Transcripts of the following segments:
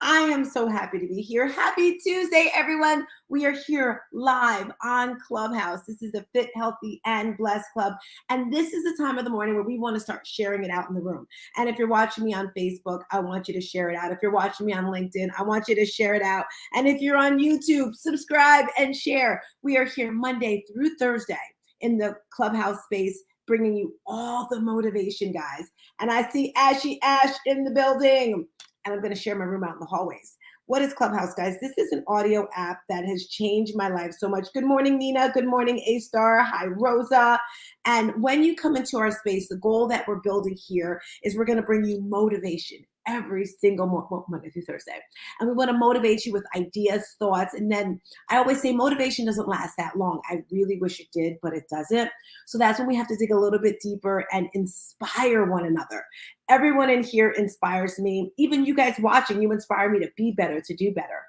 I am so happy to be here. Happy Tuesday, everyone. We are here live on Clubhouse. This is the Fit, Healthy, and Blessed Club. And this is the time of the morning where we want to start sharing it out in the room. And if you're watching me on Facebook, I want you to share it out. If you're watching me on LinkedIn, I want you to share it out. And if you're on YouTube, subscribe and share. We are here Monday through Thursday in the Clubhouse space, bringing you all the motivation, guys. And I see Ashy Ash in the building. And I'm going to share my room out in the hallways. What is Clubhouse, guys? This is an audio app that has changed my life so much. Good morning, Nina. Good morning, A-Star. Hi, Rosa. And when you come into our space, the goal that we're building here is we're going to bring you motivation every single Monday through Thursday. And we want to motivate you with ideas, thoughts. And then I always say motivation doesn't last that long. I really wish it did, but it doesn't. So that's when we have to dig a little bit deeper and inspire one another. Everyone in here inspires me. Even you guys watching, you inspire me to be better, to do better.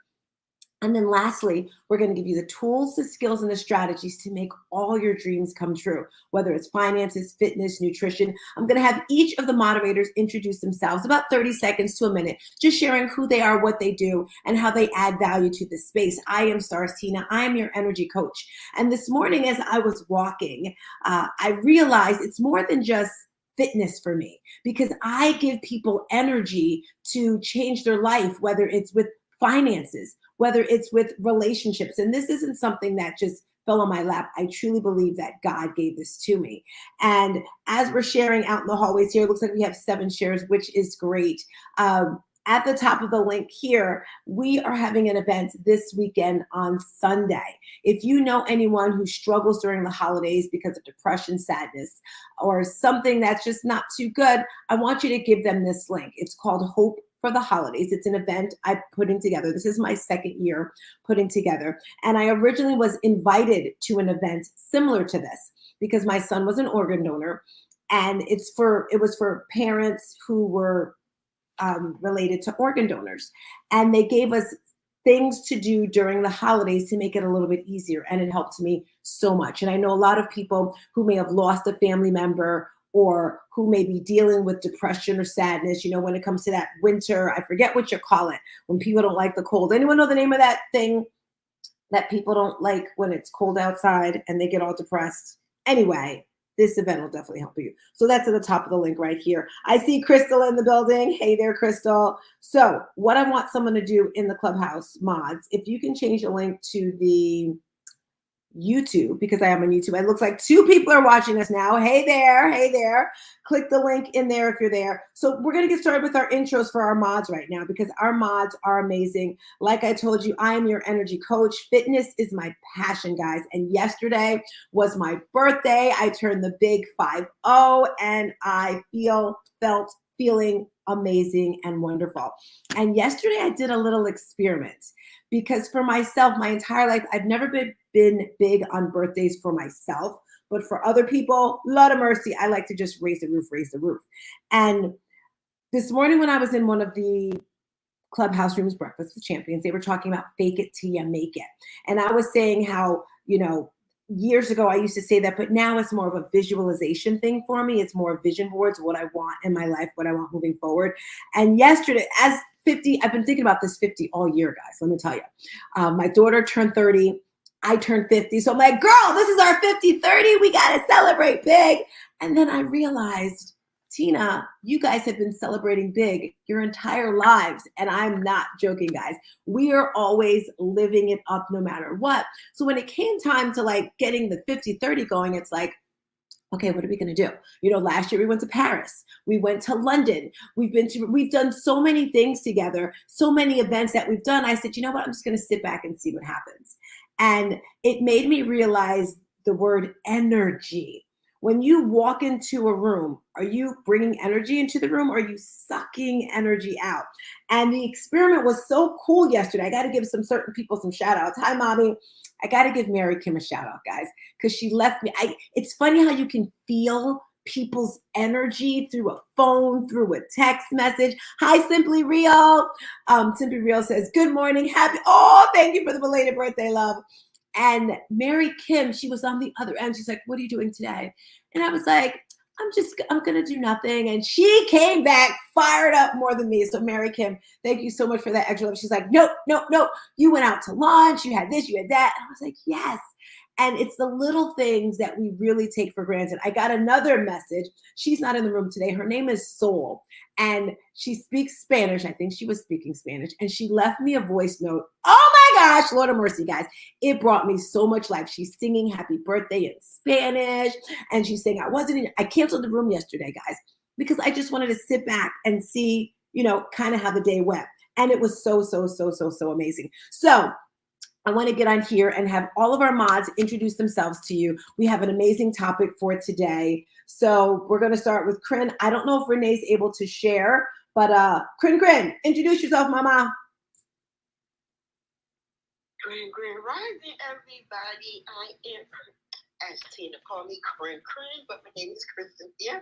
And then lastly, we're going to give you the tools, the skills, and the strategies to make all your dreams come true, whether it's finances, fitness, nutrition. I'm going to have each of the moderators introduce themselves, about 30 seconds to a minute, just sharing who they are, what they do, and how they add value to this space. I am Stars Tina. I am your energy coach. And this morning, as I was walking, I realized it's more than just fitness for me, because I give people energy to change their life, whether it's with finances, whether it's with relationships. And this isn't something that just fell on my lap. I truly believe that God gave this to me. And as we're sharing out in the hallways here, it looks like we have 7 shares, which is great. At the top of the link here, we are having an event this weekend on Sunday. If you know anyone who struggles during the holidays because of depression, sadness, or something that's just not too good, I want you to give them this link. It's called Hope for the Holidays. It's an event I'm putting together. This is my 2nd year putting together. And I originally was invited to an event similar to this because my son was an organ donor. And it was for parents who were related to organ donors. And they gave us things to do during the holidays to make it a little bit easier. And it helped me so much. And I know a lot of people who may have lost a family member or who may be dealing with depression or sadness, when it comes to that winter, I forget what you call it, when people don't like the cold. Anyone know the name of that thing that people don't like when it's cold outside and they get all depressed? Anyway, this event will definitely help you. So that's at the top of the link right here. I see Crystal in the building. Hey there, Crystal. So what I want someone to do in the Clubhouse mods, if you can change the link to the YouTube, because I am on YouTube. It looks like 2 people are watching us now. Hey there, hey there. Click the link in there if you're there. So we're going to get started with our intros for our mods right now, because our mods are amazing. Like I told you, I am your energy coach. Fitness is my passion, guys. And yesterday was my birthday. I turned the big 50, and I felt feeling amazing and wonderful. And yesterday I did a little experiment, because for myself, my entire life, I've never been big on birthdays for myself, but for other people, Lord of mercy, I like to just raise the roof. And this morning when I was in one of the Clubhouse rooms, Breakfast with Champions, they were talking about fake it till you make it. And I was saying how, years ago I used to say that, but now it's more of a visualization thing for me. It's more vision boards, what I want in my life, what I want moving forward. And yesterday, as 50, I've been thinking about this 50 all year, guys. Let me tell you. My daughter turned 30. I turned 50. So I'm like, girl, this is our 50-30. We got to celebrate big. And then I realized, Tina, you guys have been celebrating big your entire lives. And I'm not joking, guys. We are always living it up no matter what. So when it came time to getting the 50-30 going, it's like, okay, what are we going to do? Last year we went to Paris. We went to London. We've done so many things together, so many events that we've done. I said, you know what? I'm just going to sit back and see what happens. And it made me realize the word energy. When you walk into a room, are you bringing energy into the room, or are you sucking energy out? And the experiment was so cool yesterday. I got to give some certain people some shout outs. Hi, mommy. I got to give Mary Kim a shout out, guys, because she left me. It's funny how you can feel people's energy through a phone, through a text message. Hi, Simply Real. Simply Real says, good morning. Thank you for the belated birthday, love. And Mary Kim, she was on the other end. She's like, what are you doing today? And I was like, I'm going to do nothing. And she came back fired up more than me. So Mary Kim, thank you so much for that extra love. She's like, nope, nope, nope. You went out to lunch. You had this, you had that. And I was like, yes. And it's the little things that we really take for granted. I got another message. She's not in the room today. Her name is Soul, and she speaks Spanish. I think she was speaking Spanish, and she left me a voice note. Oh my gosh, Lord of mercy, guys. It brought me so much life. She's singing happy birthday in Spanish, and she's saying, I canceled the room yesterday, guys, because I just wanted to sit back and see, kind of how the day went. And it was so, so, so, so, so amazing. So I want to get on here and have all of our mods introduce themselves to you. We have an amazing topic for today. So we're going to start with Crin. I don't know if Renee's able to share, but Crin, introduce yourself, mama. Grand Rising, everybody. I am, as Tina called me, Crin, but my name is Cynthia.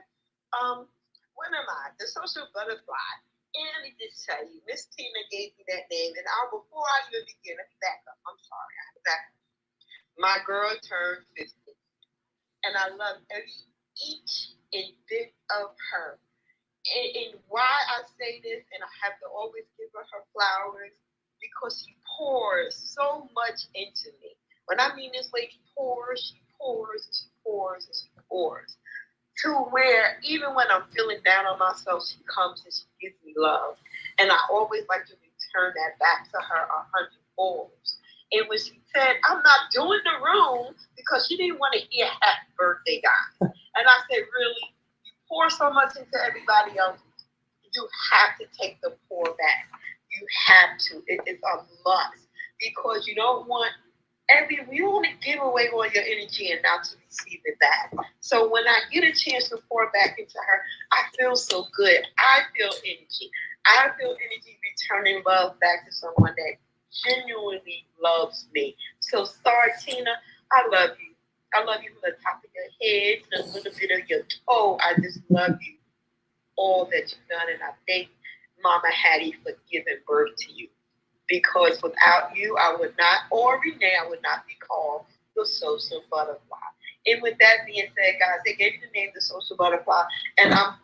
What am I? The social butterfly. And let me just tell you, Miss Tina gave me that name, and before I even begin, let me back up. I'm sorry, I have to back up. My girl turned 50, and I love each and bit of her. And why I say this, and I have to always give her flowers, because she pours so much into me. When I mean this lady pours, she pours, and she pours, and she pours. To where even when I'm feeling down on myself, she comes and she gives me love. And I always like to return that back to her 100-fold. And when she said, I'm not doing the room, because she didn't want to hear happy birthday, guys. And I said, really? You pour so much into everybody else, you have to take the pour back. You have to. It's a must. Because you don't want you want to give away all your energy and not to receive it back. So when I get a chance to pour back into her, I feel so good. I feel energy. I feel energy returning love back to someone that genuinely loves me. So, Star Tina, I love you. I love you from the top of your head to the little bit of your toe. I just love you. All that you've done, and I thank Mama Hattie for giving birth to you. Because without you, I would not, or Renee, I would not be called the social butterfly. And with that being said, guys, they gave me the name the social butterfly, and I'm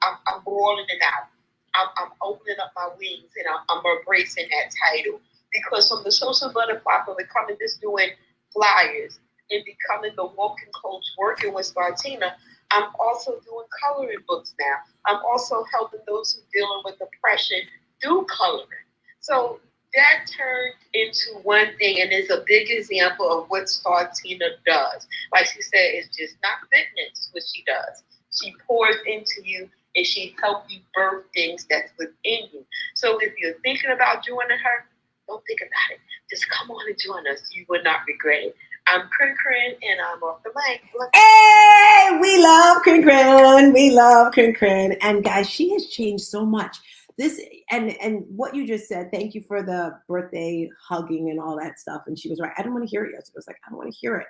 rolling it out. I'm opening up my wings, and I'm embracing that title. Because from the social butterfly, from becoming just doing flyers and becoming the walking coach, working with Spartina, I'm also doing coloring books now. I'm also helping those who are dealing with depression do coloring. So that turned into one thing, and it's a big example of what Spartina does. Like she said, it's just not fitness, what she does. She pours into you, and she helps you birth things that's within you. So if you're thinking about joining her, don't think about it. Just come on and join us. You will not regret it. I'm Crin, and I'm off the mic. Hey, we love Crin. We love Crin. And guys, she has changed so much. This and what you just said, thank you for the birthday hugging and all that stuff. And she was right. I didn't want to hear it yesterday. I was like, I don't want to hear it.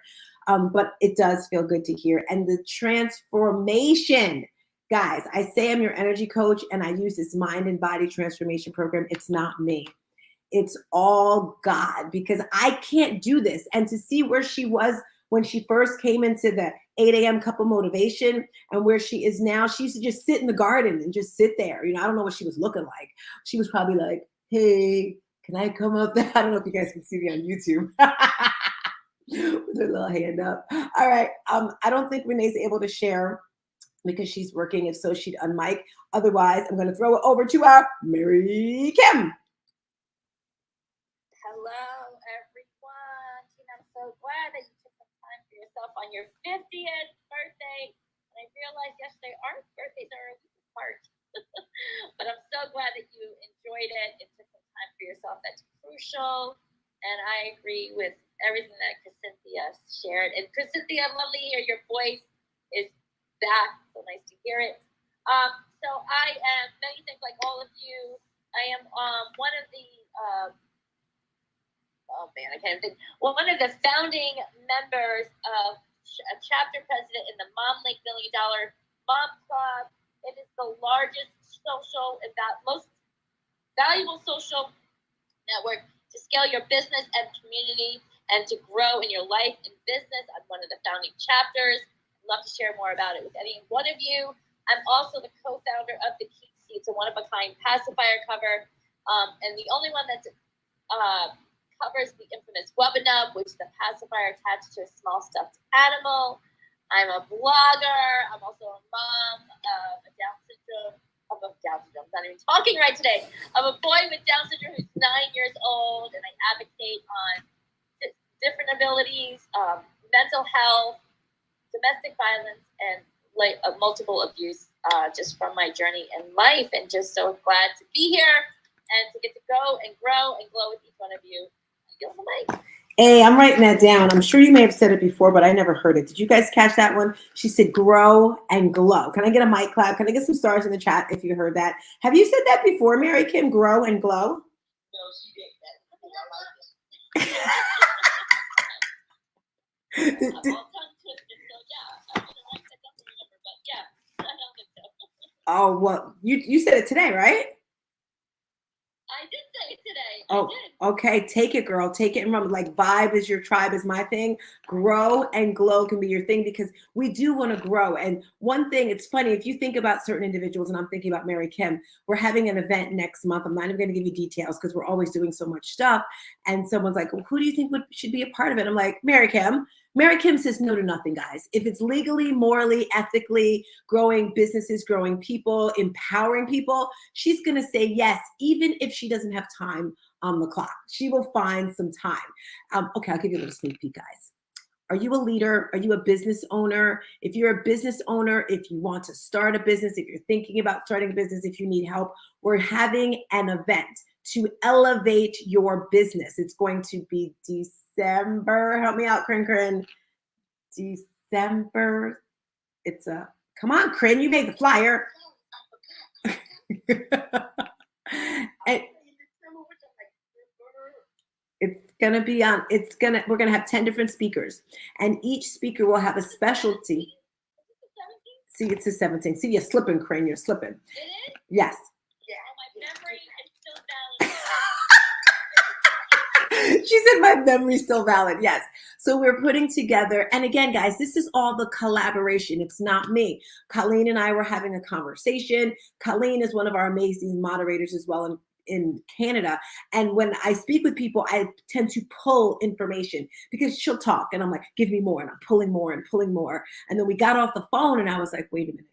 But it does feel good to hear. And the transformation, guys, I say I'm your energy coach, and I use this mind and body transformation program. It's not me. It's all God, because I can't do this. And to see where she was when she first came into the 8 a.m. cup of motivation and where she is now, she used to just sit in the garden and just sit there. I don't know what she was looking like. She was probably like, hey, can I come up there? I don't know if you guys can see me on YouTube. With her little hand up. All right. I don't think Renee's able to share because she's working. If so, she'd unmic. Otherwise, I'm going to throw it over to our Mary Kim. Hello, everyone. I'm so glad that you took some time for yourself on your 50th birthday. And I realized yesterday our birthdays are a week apart. But I'm so glad that you enjoyed it and took some time for yourself. That's crucial. And I agree with everything that Cynthia shared. And Cynthia, I'm lovely to hear your voice is back. So nice to hear it. So I am, many things like all of you. I am one of the I can't think. One of the founding members of a chapter president in the Mom Lake $1 Million Mom Club. It is the largest social and most valuable social network to scale your business and community and to grow in your life and business. I'm one of the founding chapters. I'd love to share more about it with any one of you. I'm also the co-founder of the Keep Seeds, a one-of-a-kind pacifier cover, and the only one that covers the infamous Wubbanub, which is the pacifier attached to a small stuffed animal. I'm a blogger. I'm also a mom of a Down syndrome. I'm not even talking right today. I'm a boy with Down syndrome who's 9 years old, and I advocate on different abilities, mental health, domestic violence, and multiple abuse, just from my journey in life, and just so glad to be here and to get to go and grow and glow with each one of you. Hey, I'm writing that down. I'm sure you may have said it before, but I never heard it. Did you guys catch that one? She said grow and glow. Can I get a mic clap? Can I get some stars in the chat if you heard that? Have you said that before, Mary Kim? Grow and glow? No, she didn't. I'm all tongue twisted, so yeah. I don't remember, but yeah, I don't think so. Oh, well, you said it today, right? I did say it today. Oh, okay. Take it, girl. Take it and run. Like vibe is your tribe is my thing. Grow and glow can be your thing because we do want to grow. And one thing, it's funny, if you think about certain individuals, and I'm thinking about Mary Kim, we're having an event next month. I'm not even going to give you details because we're always doing so much stuff. And someone's like, well, who do you think should be a part of it? I'm like, Mary Kim. Mary Kim says no to nothing, guys. If it's legally, morally, ethically, growing businesses, growing people, empowering people, she's going to say yes, even if she doesn't have time on the clock. She will find some time. Okay, I'll give you a little sneak peek, guys. Are you a leader? Are you a business owner? If you're a business owner, if you want to start a business, if you're thinking about starting a business, if you need help, we're having an event to elevate your business. It's going to be December. Help me out, Crin. December. It's come on, Crin, you made the flyer. And it's gonna be on. We're gonna have 10 different speakers, and each speaker will have a specialty. See, it's the 17th. See, you're slipping, Crin. You're slipping. It is? Yes. Yeah. My memory is still valid. She said my memory's still valid. Yes. So we're putting together, and again, guys, this is all the collaboration. It's not me. Colleen and I were having a conversation. Colleen is one of our amazing moderators as well in Canada. And when I speak with people, I tend to pull information because she'll talk and I'm like, give me more. And I'm pulling more and pulling more. And then we got off the phone and I was like, wait a minute.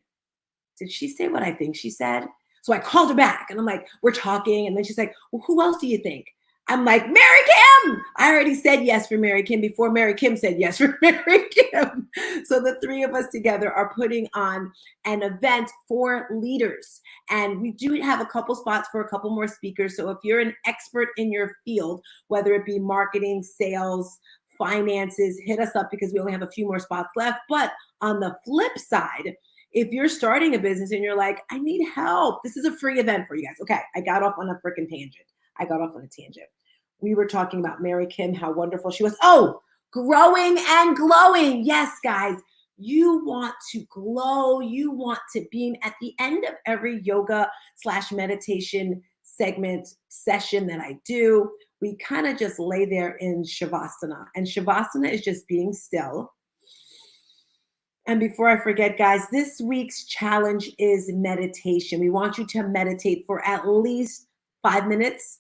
Did she say what I think she said? So I called her back and I'm like, we're talking. And then she's like, well, who else do you think? I'm like, Mary Kim. I already said yes for Mary Kim before Mary Kim said yes for Mary Kim. So the three of us together are putting on an event for leaders. And we do have a couple spots for a couple more speakers. So if you're an expert in your field, whether it be marketing, sales, finances, hit us up because we only have a few more spots left. But on the flip side, if you're starting a business and you're like, I need help, this is a free event for you guys. Okay, I got off on a freaking tangent. We were talking about Mary Kim, how wonderful she was. Oh, growing and glowing. Yes, guys, you want to glow. You want to beam. At the end of every yoga/meditation session that I do, we kind of just lay there in Shavasana. And Shavasana is just being still. And before I forget, guys, this week's challenge is meditation. We want you to meditate for at least 5 minutes.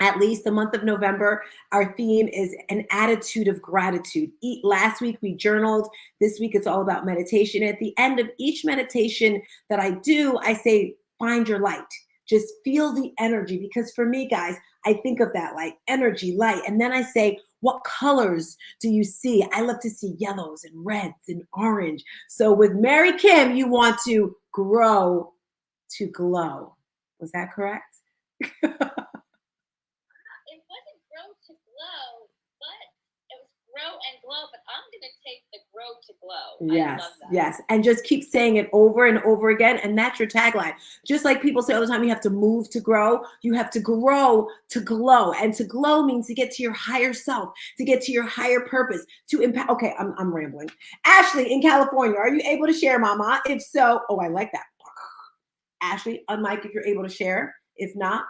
At least the month of November, our theme is an attitude of gratitude. Last week we journaled. This week it's all about meditation. At the end of each meditation that I do, I say, find your light. Just feel the energy. Because for me, guys, I think of that light, energy, light. And then I say, what colors do you see? I love to see yellows and reds and orange. So with Mary Kim, you want to grow to glow. Was that correct? It wasn't grow to glow, but it was grow and glow. But I'm going to take the grow to glow. Yes, I love that. yes. And just keep saying it over and over again. And that's your tagline. Just like people say all the time, you have to move to grow. You have to grow to glow. And to glow means to get to your higher self, to get to your higher purpose, to impact. Okay, I'm rambling. Ashley in California, are you able to share, Mama? If so, oh, I like that. Ashley, unmic if you're able to share. If not,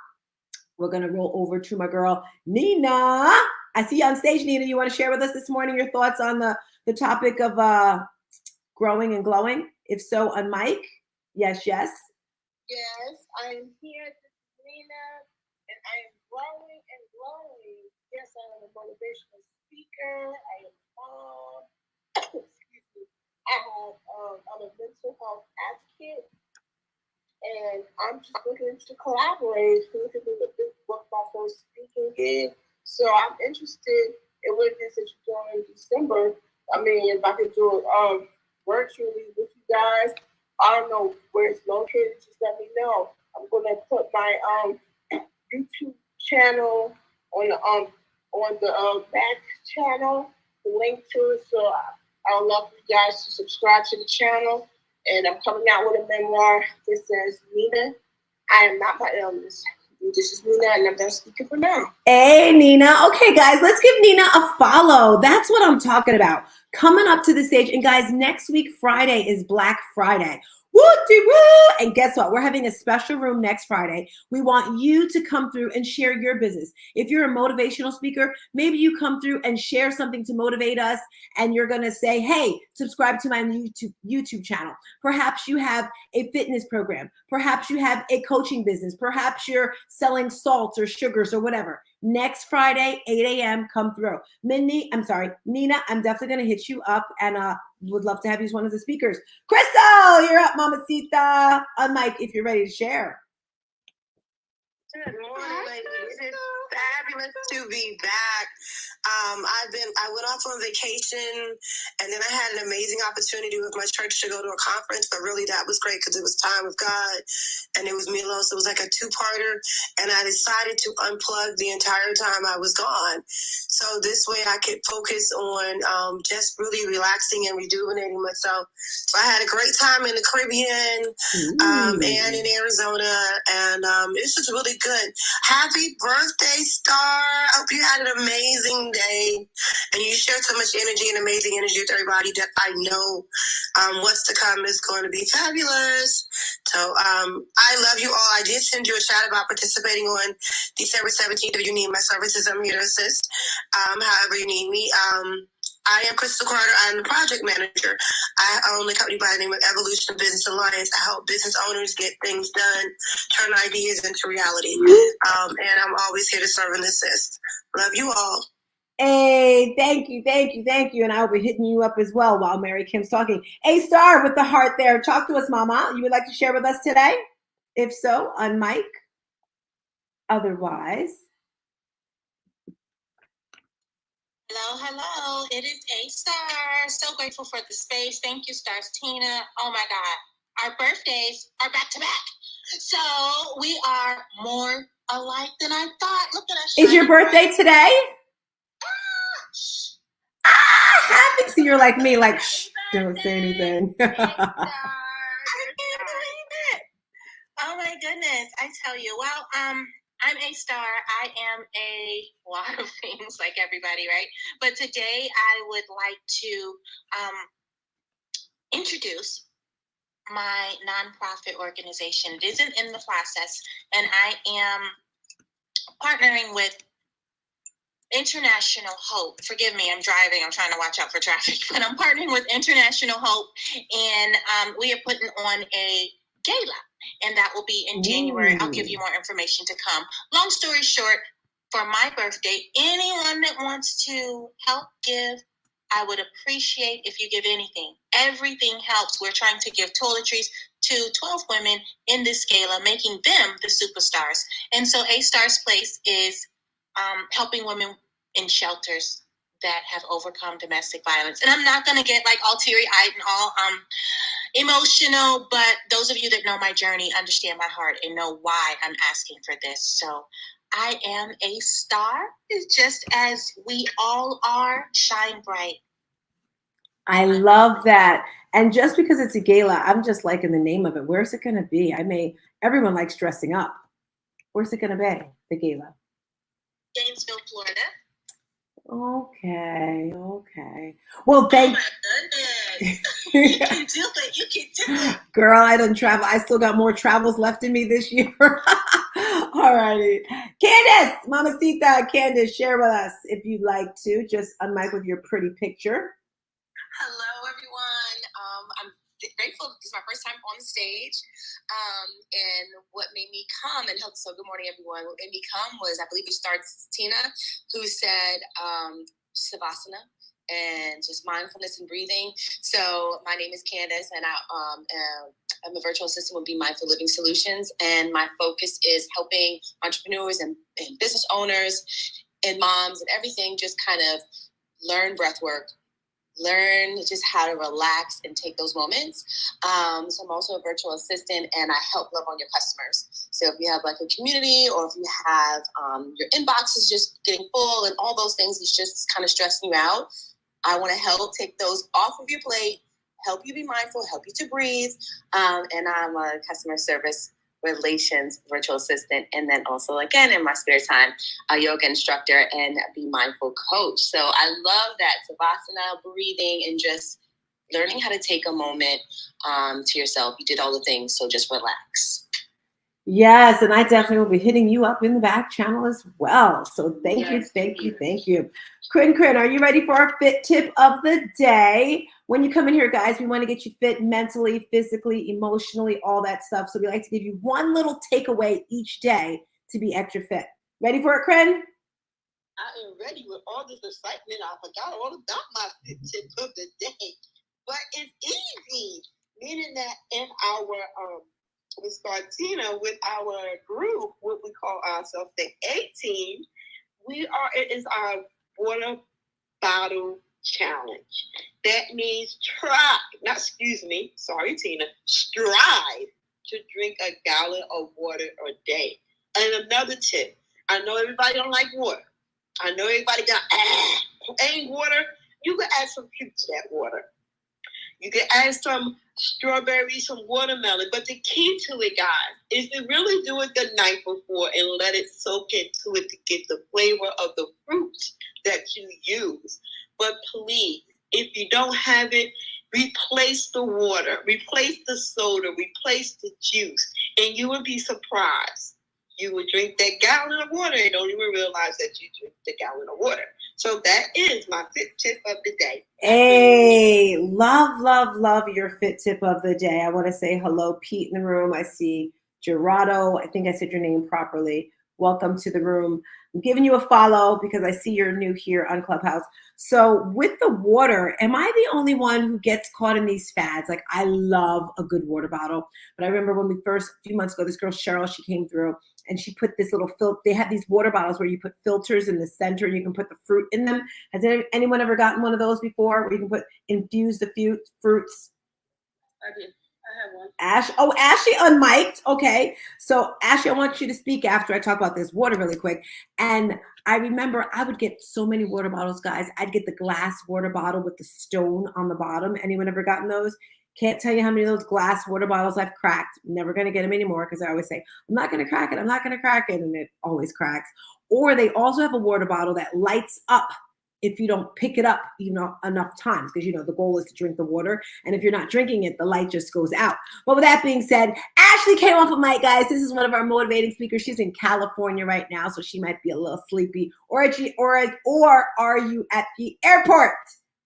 we're going to roll over to my girl, Nina. I see you on stage, Nina. You want to share with us this morning your thoughts on the topic of growing and glowing? If so, on mic. Yes, yes. Yes, I am here. This is Nina, and I am growing and growing. Yes, I am a motivational speaker. I am a mom. Excuse me. I'm a mental health advocate, and I'm just looking to collaborate, looking to book my first speaking gig. So I'm interested in what it is that you're doing in December. I mean, if I could do it virtually with you guys, I don't know where it's located. Just let me know. I'm gonna put my YouTube channel on the back channel, the link to it. So I would love for you guys to subscribe to the channel. And I'm coming out with a memoir that says, Nina, I am not my illness. This is Nina, and I'm done speaking for now. Hey, Nina. Okay, guys, let's give Nina a follow. That's what I'm talking about. Coming up to the stage. And guys, next week, Friday, is Black Friday. Woo-dee-woo! And guess what? We're having a special room next Friday. We want you to come through and share your business. If you're a motivational speaker, maybe you come through and share something to motivate us, and you're going to say, hey, subscribe to my YouTube channel. Perhaps you have a fitness program. Perhaps you have a coaching business. Perhaps you're selling salts or sugars or whatever. Next Friday, 8 a.m., come through. Nina, I'm definitely going to hit you up, and would love to have you as one of the speakers. Crystal, you're up, Mamacita. On mic if you're ready to share. Good morning, ladies. It's fabulous to be back. I went off on vacation, and then I had an amazing opportunity with my church to go to a conference, but really that was great because it was time with God, and it was me alone, so it was like a two-parter, and I decided to unplug the entire time I was gone, so this way I could focus on just really relaxing and rejuvenating myself. So I had a great time in the Caribbean and in Arizona, and it's just really good. Happy birthday, Star. Hope you had an amazing day, and you shared so much energy and amazing energy with everybody that I know what's to come is going to be fabulous. So I love you all. I did send you a chat about participating on December 17th. If you need my services, I'm here to assist however you need me. I am Crystal Carter. I'm the project manager. I own a company by the name of Evolution Business Alliance. I help business owners get things done, turn ideas into reality. And I'm always here to serve and assist. Love you all. Hey, thank you. And I'll be hitting you up as well while Mary Kim's talking. Hey, Star with the heart there. Talk to us, Mama. You would like to share with us today? If so, on mic. Otherwise. Hello. It is A-Star. So grateful for the space. Thank you, Stars Tina. Oh my God. Our birthdays are back to back. So we are more alike than I thought. Look at us. Is your birthday today? Happy. So you're like me, like, shh, don't say anything. I can't believe it. Oh my goodness. I tell you. Well, I'm A-Star. I am a lot of things like everybody, right? But today I would like to introduce my nonprofit organization. It isn't in the process, and I am partnering with International Hope. Forgive me, I'm driving. I'm trying to watch out for traffic. But I'm partnering with International Hope, and we are putting on a gala, and that will be in January. I'll give you more information to come. Long story short, for my birthday, anyone that wants to help give, I would appreciate if you give anything. Everything helps. We're trying to give toiletries to 12 women in this gala, making them the superstars. And so A-Star's place is helping women in shelters that have overcome domestic violence. And I'm not going to get like all teary-eyed and all emotional, but those of you that know my journey understand my heart and know why I'm asking for this. So I am a star, just as we all are. Shine bright. I love that. And just because it's a gala, I'm just liking the name of it. Where's it going to be? Everyone likes dressing up. Where's it going to be, the gala? Gainesville, Florida. Okay. Well, thank you. Oh my goodness. You can do it. Girl, I done travel. I still got more travels left in me this year. All righty. Candace, Mamacita, Candace, share with us if you'd like to. Just unmic with your pretty picture. Hello, everyone. I'm grateful. This is my first time on the stage. And what made me come and help. So good morning, everyone. What made me come was, I believe it starts Tina, who said Savasana and just mindfulness and breathing. So my name is Candace, and I'm a virtual assistant with Be Mindful Living Solutions. And my focus is helping entrepreneurs and business owners and moms and everything just kind of learn breath work, learn just how to relax and take those moments. So I'm also a virtual assistant, and I help love on your customers. So if you have like a community, or if you have your inbox is just getting full and all those things is just kind of stressing you out, I want to help take those off of your plate, help you be mindful, help you to breathe. And I'm a customer service relations virtual assistant, and then also, again, in my spare time, a yoga instructor and Be Mindful coach. So I love that Savasana, breathing, and just learning how to take a moment to yourself. You did all the things, so just relax. Yes, and I definitely will be hitting you up in the back channel as well. So thank you. Crin, are you ready for our fit tip of the day? When you come in here, guys, we want to get you fit mentally, physically, emotionally, all that stuff. So we like to give you one little takeaway each day to be extra fit. Ready for it, Crin? I am ready with all this excitement. I forgot all about my fit tip of the day. But it's easy, meaning that in our we start Tina with our group, what we call ourselves the A-Team. It is our water bottle challenge. That means strive to drink a gallon of water a day. And another tip, I know everybody don't like water. I know everybody got ain't water. You can add some fruit to that water. You can add some strawberries, some watermelon. But the key to it, guys, is to really do it the night before and let it soak into it to get the flavor of the fruits that you use. But please, if you don't have it, replace the water, replace the soda, replace the juice, and you would be surprised. You would drink that gallon of water and don't even realize that you drink the gallon of water. So that is my fit tip of the day. Hey, love your fit tip of the day. I want to say hello, Pete, in the room. I see Gerardo. I think I said your name properly. Welcome to the room. I'm giving you a follow because I see you're new here on Clubhouse. So with the water, am I the only one who gets caught in these fads? Like, I love a good water bottle. But I remember when a few months ago, this girl, Cheryl, she came through and she put this little they had these water bottles where you put filters in the center and you can put the fruit in them. Has anyone ever gotten one of those before where you can infuse the fruits? I did. I have one. Ashley unmiked. Okay. So Ashley, I want you to speak after I talk about this water really quick. And I remember I would get so many water bottles, guys. I'd get the glass water bottle with the stone on the bottom. Anyone ever gotten those? Can't tell you how many of those glass water bottles I've cracked. Never going to get them anymore because I always say, I'm not going to crack it. I'm not going to crack it. And it always cracks. Or they also have a water bottle that lights up if you don't pick it up enough times, because the goal is to drink the water, and if you're not drinking it, the light just goes out. But with that being said, Ashley came off of mic, guys. This is one of our motivating speakers. She's in California right now, so she might be a little sleepy. Or are you at the airport?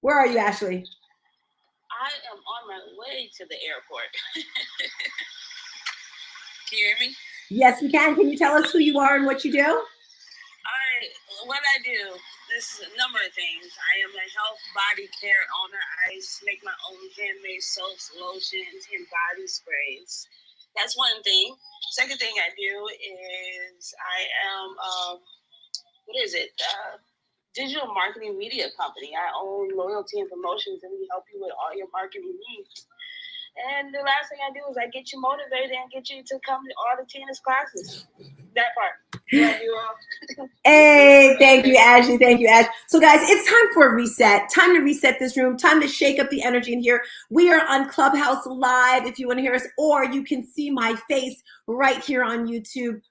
Where are you, Ashley? I am on my way to the airport. Can you hear me? Yes, we can. Can you tell us who you are and what you do? What I do, this is a number of things. I am a health body care owner. I make my own handmade soaps, lotions, and body sprays. That's one thing. Second thing I do is I am, digital marketing media company. I own Loyalty and Promotions, and we help you with all your marketing needs. And the last thing I do is I get you motivated and get you to come to all the Tina's classes. That part. Love you all. Hey, thank you, Ashley. Thank you, Ash. So, guys, it's time for a reset. Time to reset this room. Time to shake up the energy in here. We are on Clubhouse Live if you want to hear us, or you can see my face right here on YouTube,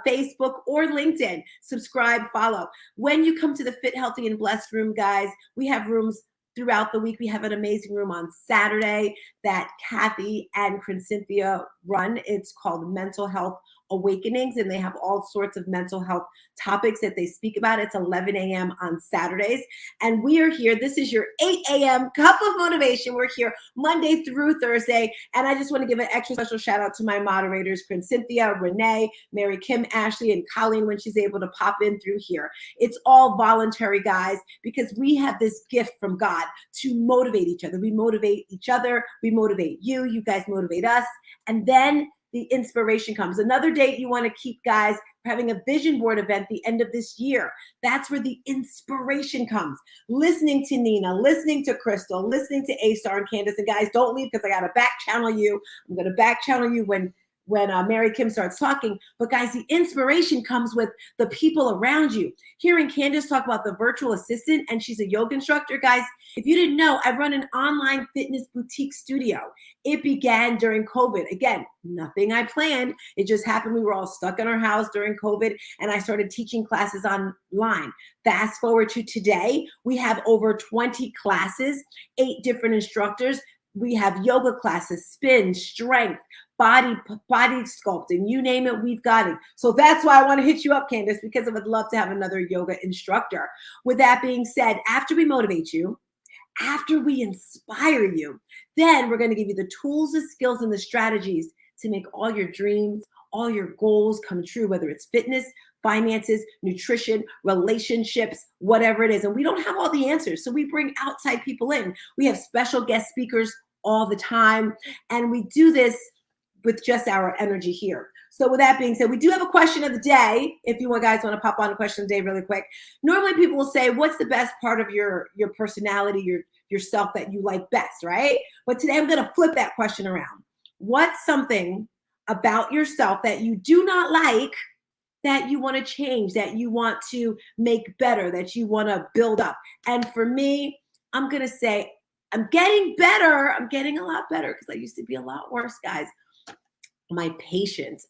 Facebook, or LinkedIn. Subscribe, follow. When you come to the Fit, Healthy, and Blessed room, guys, we have rooms throughout the week. We have an amazing room on Saturday that Kathy and Cynthia run. It's called Mental Health Awakenings, and they have all sorts of mental health topics that they speak about. It's 11 a.m. on Saturdays. And we are here. This is your 8 a.m. cup of motivation. We're here Monday through Thursday. And I just want to give an extra special shout out to my moderators, Quinn Cynthia, Renee, Mary Kim, Ashley, and Colleen when she's able to pop in through here. It's all voluntary, guys, because we have this gift from God to motivate each other. We motivate each other. We motivate you. You guys motivate us. And then the inspiration comes. Another date you want to keep, guys, having a vision board event the end of this year. That's where the inspiration comes. Listening to Nina, listening to Crystal, listening to A-Star and Candace. And guys, don't leave because I got to back channel you. I'm going to back channel you when Mary Kim starts talking. But guys, the inspiration comes with the people around you. Hearing Candace talk about the virtual assistant, and she's a yoga instructor. Guys, if you didn't know, I run an online fitness boutique studio. It began during COVID. Again, nothing I planned. It just happened. We were all stuck in our house during COVID, and I started teaching classes online. Fast forward to today, we have over 20 classes, 8 different instructors. We have yoga classes, spin, strength, body sculpting, you name it, we've got it. So that's why I want to hit you up, Candace, because I would love to have another yoga instructor. With that being said, after we motivate you, after we inspire you, then we're going to give you the tools, the skills, and the strategies to make all your dreams, all your goals come true, whether it's fitness, finances, nutrition, relationships, whatever it is. And we don't have all the answers. So we bring outside people in. We have special guest speakers all the time. And we do this with just our energy here. So with that being said, we do have a question of the day. If you guys want to pop on a question of the day really quick. Normally people will say, what's the best part of your personality, yourself that you like best, right? But today I'm going to flip that question around. What's something about yourself that you do not like that you want to change, that you want to make better, that you want to build up? And for me, I'm going to say, I'm getting better. I'm getting a lot better because I used to be a lot worse, guys. My patience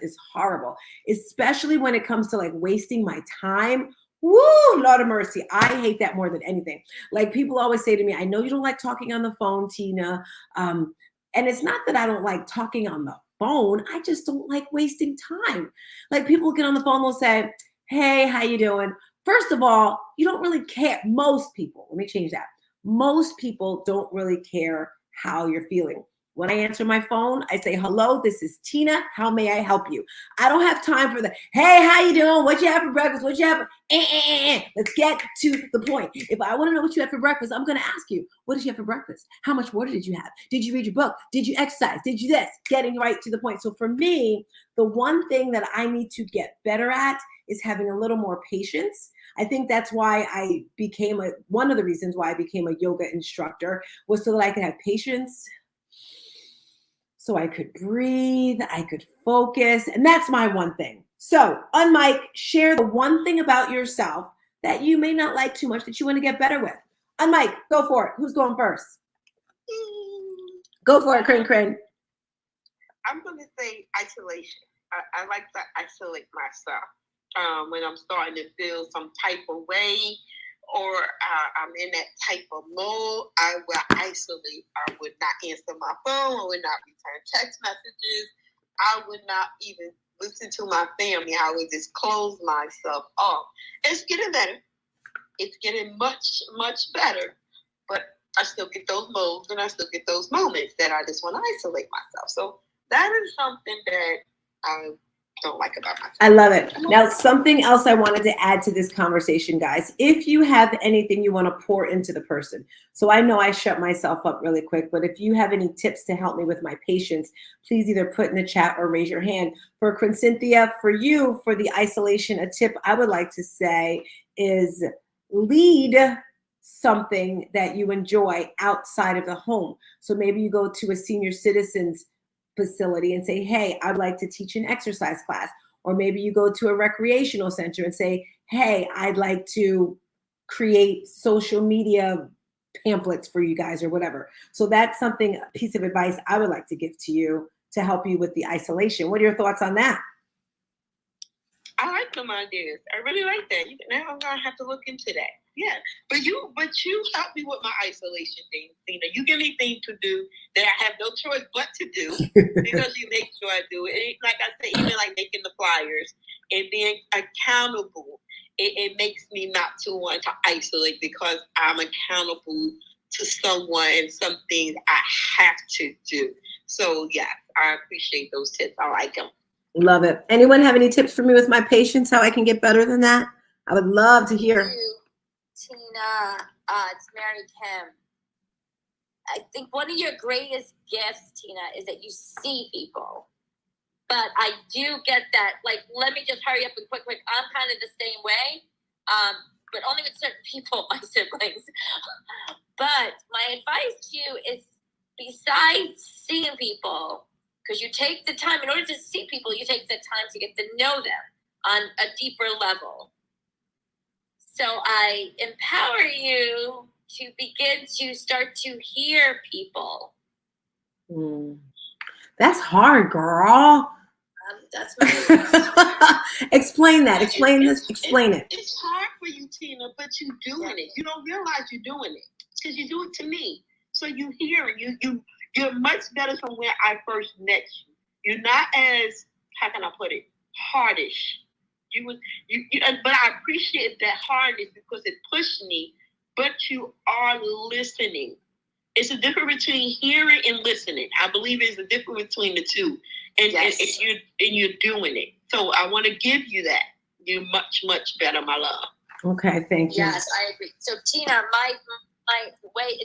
is horrible, especially when it comes to like wasting my time. Woo, Lord of mercy. I hate that more than anything. Like people always say to me, I know you don't like talking on the phone, Tina. And it's not that I don't like talking on the phone. I just don't like wasting time. Like people get on the phone, they'll say, hey, how you doing? First of all, you don't really care. Most people, let me change that. Most people don't really care how you're feeling. When I answer my phone, I say, hello, this is Tina. How may I help you? I don't have time for the, hey, how you doing? What you have for breakfast? What you have? Let's get to the point. If I want to know what you had for breakfast, I'm going to ask you, what did you have for breakfast? How much water did you have? Did you read your book? Did you exercise? Did you this? Getting right to the point. So for me, the one thing that I need to get better at is having a little more patience. I think that's why I became one of the reasons why I became a yoga instructor was so that I could have patience, so I could breathe, I could focus, and that's my one thing. So, on mic, share the one thing about yourself that you may not like too much that you want to get better with. On mic, go for it. Who's going first? Go for it, Crane. I'm going to say isolation. I like to isolate myself when I'm starting to feel some type of way, or I'm in that type of mode. I will isolate. I would not answer my phone. I would not return text messages. I would not even listen to my family. I would just close myself off. It's getting better. It's getting much, much better. But I still get those modes and I still get those moments that I just want to isolate myself. So that is something that I don't like about myself. I love it. Now, something else I wanted to add to this conversation, guys. If you have anything you want to pour into the person, so I know I shut myself up really quick, but if you have any tips to help me with my patience, please either put in the chat or raise your hand. For Quinn Cynthia, for you, for the isolation, a tip I would like to say is lead something that you enjoy outside of the home. So maybe you go to a senior citizens facility and say, hey, I'd like to teach an exercise class. Or maybe you go to a recreational center and say, hey, I'd like to create social media pamphlets for you guys or whatever. So that's something, a piece of advice I would like to give to you to help you with the isolation. What are your thoughts on that? I like them ideas. I really like that. Now I'm going to have to look into that. Yeah, but you help me with my isolation thing, Tina. You give me things to do that I have no choice but to do because you make sure I do it. And like I said, even like making the flyers and being accountable, it makes me not to want to isolate because I'm accountable to someone and some things I have to do. So yeah, I appreciate those tips. I like them. Love it. Anyone have any tips for me with my patience, how I can get better than that? I would love to hear. Tina, it's Mary Kim. I think one of your greatest gifts, Tina, is that you see people. But I do get that. Like, let me just hurry up and quick. I'm kind of the same way, but only with certain people, my siblings. But my advice to you is, besides seeing people, because you take the time, in order to see people, you take the time to get to know them on a deeper level. So I empower you to begin to start to hear people. That's hard, girl. That's my Explain that. Explain this. Explain it. It's hard for you, Tina, but you're doing it. You don't realize you're doing it because you do it to me. So you hear it. You're much better from where I first met you. You're not as, how can I put it, hardish. But I appreciate that hardness because it pushed me. But you are listening. It's a difference between hearing and listening. I believe there's a difference between the two, and you're doing it. So I want to give you that. You're much, much better, my love. Okay, thank you. Yes, I agree. So Tina, my way,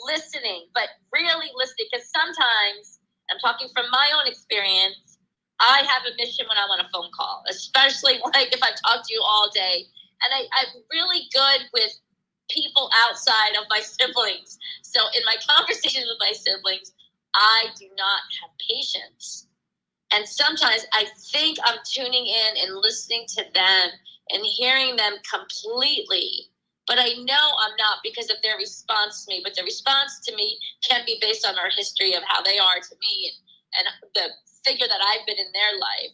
listening, but really listening, because sometimes, I'm talking from my own experience, I have a mission when I'm on a phone call, especially like if I talk to you all day, and I'm really good with people outside of my siblings. So in my conversations with my siblings, I do not have patience. And sometimes I think I'm tuning in and listening to them and hearing them completely. But I know I'm not because of their response to me. But the response to me can be based on our history of how they are to me and the figure that I've been in their life.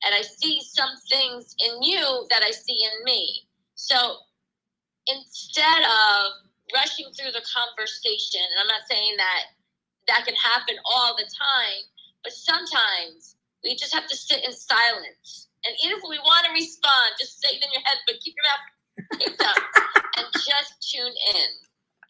And I see some things in you that I see in me. So instead of rushing through the conversation, and I'm not saying that can happen all the time, but sometimes we just have to sit in silence. And even if we want to respond, just say it in your head, but keep your mouth taped up and just tune in.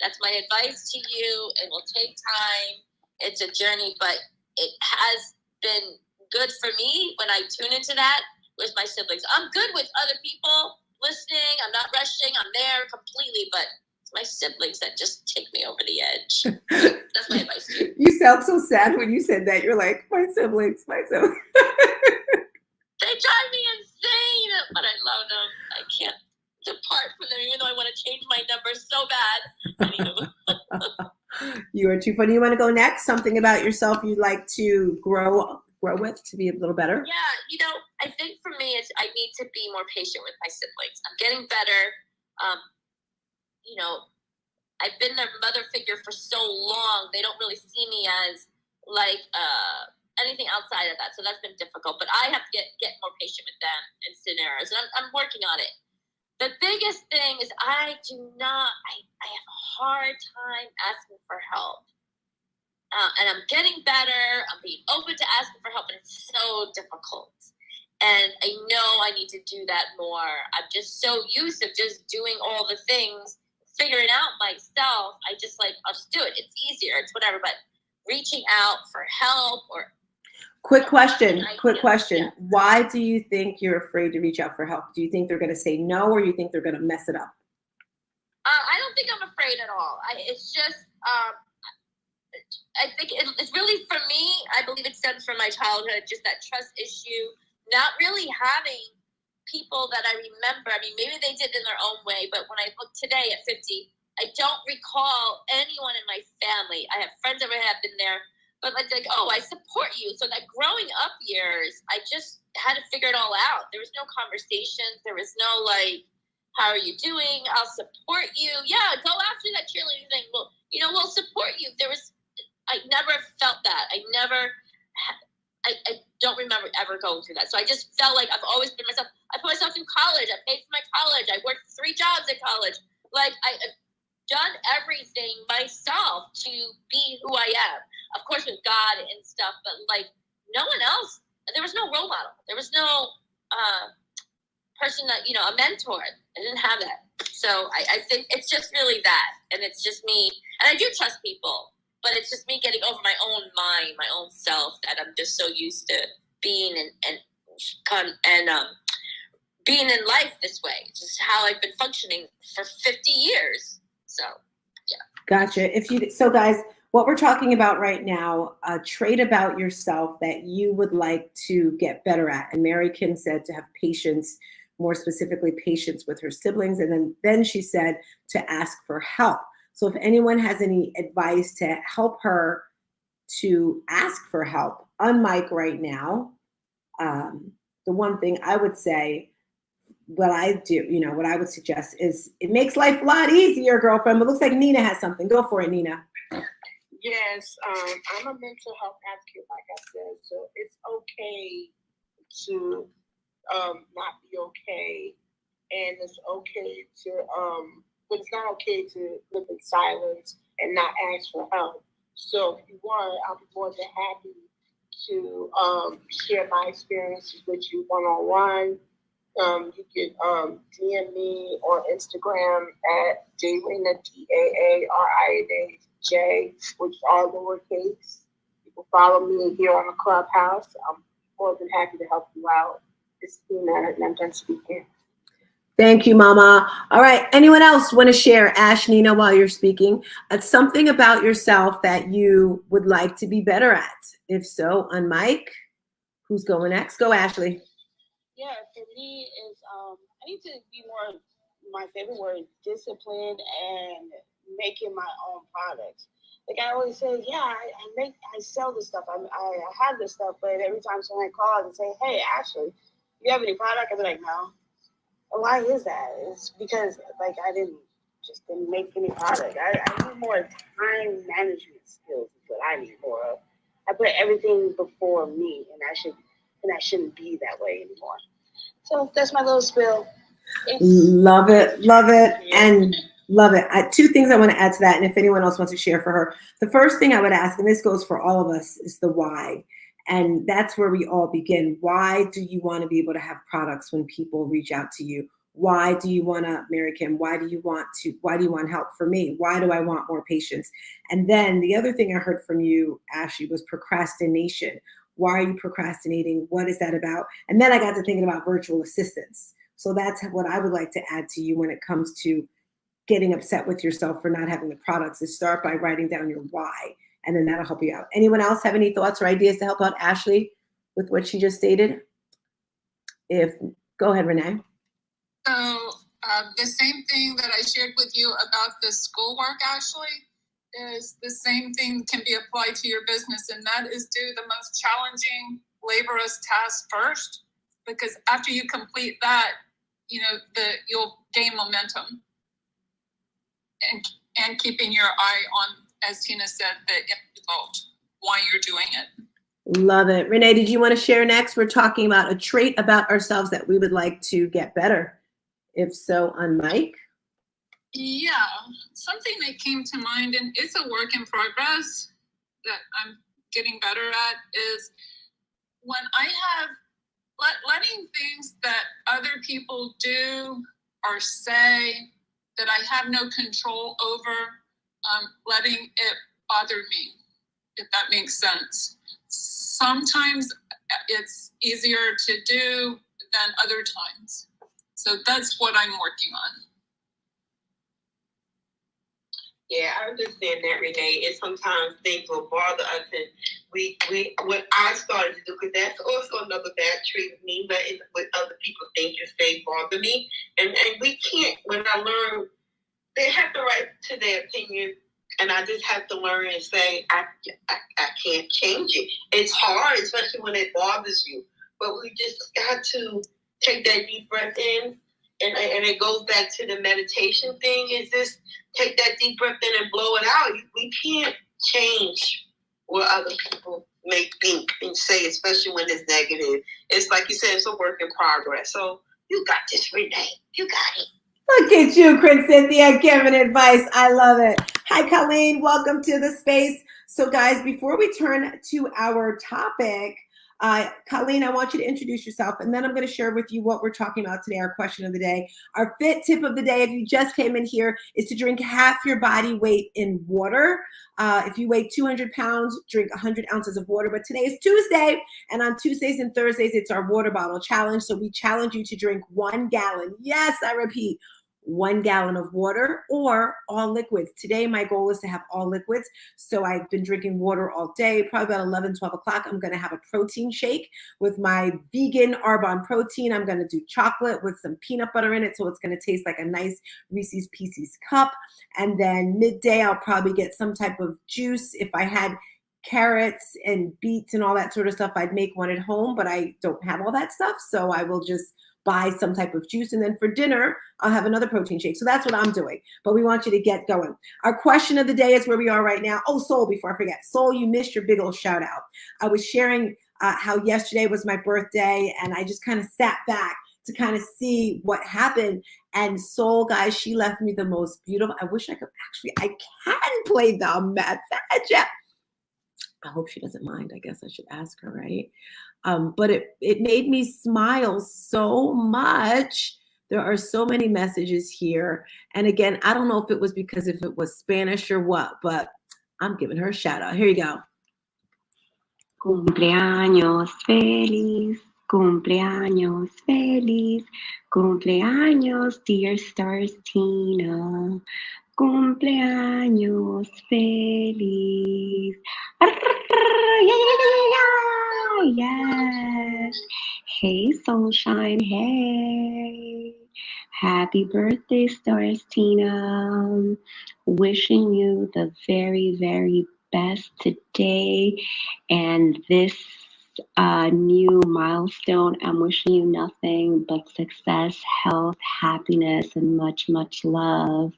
That's my advice to you. It will take time. It's a journey, but it has been good for me when I tune into that with my siblings. I'm good with other people listening. I'm not rushing. I'm there completely, but it's my siblings that just take me over the edge. That's my advice to you. You sound so sad when you said that. You're like, my siblings. They drive me insane, but I love them. I can't depart from them, even though I want to change my number so bad. You are too funny. You want to go next? Something about yourself you'd like to grow with to be a little better? Yeah, I think for me, I need to be more patient with my siblings. I'm getting better. I've been their mother figure for so long. They don't really see me as like anything outside of that. So that's been difficult. But I have to get more patient with them in scenarios. And I'm working on it. The biggest thing is I have a hard time asking for help. And I'm getting better. I'm being open to asking for help, but it's so difficult. And I know I need to do that more. I'm just so used to just doing all the things, figuring out myself. I'll just do it. It's easier. It's whatever. But reaching out for help or... Quick question. Yeah. Why do you think you're afraid to reach out for help? Do you think they're going to say no, or you think they're going to mess it up? I don't think I'm afraid at all. It's just... I think it's really, for me, I believe it stems from my childhood, just that trust issue, not really having people that I remember. I mean, maybe they did in their own way, but when I look today at 50, I don't recall anyone in my family. I have friends that have been there, but like, oh, I support you. So that growing up years, I just had to figure it all out. There was no conversations. There was no how are you doing? I'll support you. Yeah, go after that cheerleading thing. Well, we'll support you. I never felt that. I don't remember ever going through that. So I just felt like I've always been myself. I put myself through college. I paid for my college. I worked 3 3 jobs in college. Like, I've done everything myself to be who I am. Of course, with God and stuff, but like no one else. There was no role model. There was no person that, you know, a mentor. I didn't have that. So I think it's just really that. And it's just me. And I do trust people, but it's just me getting over my own mind, my own self, that I'm just so used to being and being in life this way. It's just how I've been functioning for 50 years. So, yeah. Gotcha. So guys, what we're talking about right now, a trait about yourself that you would like to get better at. And Mary Kim said to have patience, more specifically patience with her siblings. And then she said to ask for help. So if anyone has any advice to help her to ask for help, unmic right now. The one thing I would say, what I do, you know, what I would suggest is it makes life a lot easier, girlfriend. But it looks like Nina has something. Go for it, Nina. Yes, I'm a mental health advocate, like I said. So it's okay to not be okay, and it's okay to but it's not okay to live in silence and not ask for help. So if you want, I'll be more than happy to share my experiences with you one-on-one. You can DM me on Instagram at Daarina, DAARINA, which is all lowercase. You can follow me here on the Clubhouse. I'm more than happy to help you out. This is Nina, and I'm done speaking. Thank you, Mama. All right. Anyone else want to share, Ash, Nina, while you're speaking, something about yourself that you would like to be better at? If so, on mic. Who's going next? Go, Ashley. Yeah, for me is I need to be more, my favorite word, disciplined and making my own products. Like I always say, yeah, I sell this stuff. I have this stuff, but every time someone calls and say, hey, Ashley, you have any product? I'll be like, no. Why is that? It's because like I didn't make any product. I need more time management skills is what I need more of. I put everything before me, and I shouldn't be that way anymore. So that's my little spill. Love it, and love it. 2 things I want to add to that, and if anyone else wants to share for her. The first thing I would ask, and this goes for all of us, is the why. And that's where we all begin. Why do you want to be able to have products when people reach out to you? Why do you want to, Mary Kim? Why do you want help? For me, why do I want more patience? And then the other thing I heard from you, Ashley, was procrastination. Why are you procrastinating? What is that about? And then I got to thinking about virtual assistants. So that's what I would like to add to you when it comes to getting upset with yourself for not having the products, is start by writing down your why. And then that'll help you out. Anyone else have any thoughts or ideas to help out Ashley with what she just stated? Go ahead, Renee. So the same thing that I shared with you about the schoolwork, Ashley, is the same thing can be applied to your business. And that is do the most challenging, laborious task first, because after you complete that, you know, you'll gain momentum and keeping your eye on, as Tina said, the end result, why you're doing it. Love it. Renee, did you want to share next? We're talking about a trait about ourselves that we would like to get better. If so, on mic. Yeah, something that came to mind, and it's a work in progress that I'm getting better at, is when I have letting things that other people do or say that I have no control over, letting it bother me, if that makes sense. Sometimes it's easier to do than other times. So that's what I'm working on. Yeah, I understand that, Renee. And sometimes things will bother us, and we what I started to do, because that's also another bad trait of me, letting what other people think and say bother me. And we can't. When I learn, they have the right to their opinion, and I just have to learn and say I can't change it. It's hard, especially when it bothers you. But we just got to take that deep breath in. And it goes back to the meditation thing, is this, take that deep breath in and blow it out. We can't change what other people may think and say, especially when it's negative. It's like you said, it's a work in progress. So you got this, Renee. You got it. Look at you, Chris Cynthia, giving advice. I love it. Hi, Colleen. Welcome to the space. So, guys, before we turn to our topic, Colleen, I want you to introduce yourself, and then I'm going to share with you what we're talking about today, our question of the day. Our fit tip of the day, if you just came in here, is to drink half your body weight in water. If you weigh 200 pounds, drink 100 ounces of water. But today is Tuesday, and on Tuesdays and Thursdays, it's our water bottle challenge. So we challenge you to drink 1 gallon. Yes, I repeat, 1 gallon of water or all liquids. Today, my goal is to have all liquids. So I've been drinking water all day. Probably about 11, 12 o'clock, I'm going to have a protein shake with my vegan Arbonne protein. I'm going to do chocolate with some peanut butter in it. So it's going to taste like a nice Reese's Pieces cup. And then midday, I'll probably get some type of juice. If I had carrots and beets and all that sort of stuff, I'd make one at home, but I don't have all that stuff. So I will just buy some type of juice. And then for dinner, I'll have another protein shake. So that's what I'm doing. But we want you to get going. Our question of the day is where we are right now. Oh, Soul, before I forget. Soul, you missed your big old shout out. I was sharing how yesterday was my birthday, and I just kind of sat back to kind of see what happened. And Soul, guys, she left me the most beautiful. I wish I could I can play the message. I hope she doesn't mind. I guess I should ask her, right? But it made me smile so much. There are so many messages here. And again, I don't know if it was because if it was Spanish or what, but I'm giving her a shout out. Here you go. Cumpleaños feliz, cumpleaños feliz, cumpleaños, dear Stars Tina. Cumpleaños feliz. Yes. Hey, sunshine. Hey. Happy birthday, Stars Tina. Wishing you the very, very best today and this new milestone. I'm wishing you nothing but success, health, happiness, and much, much love.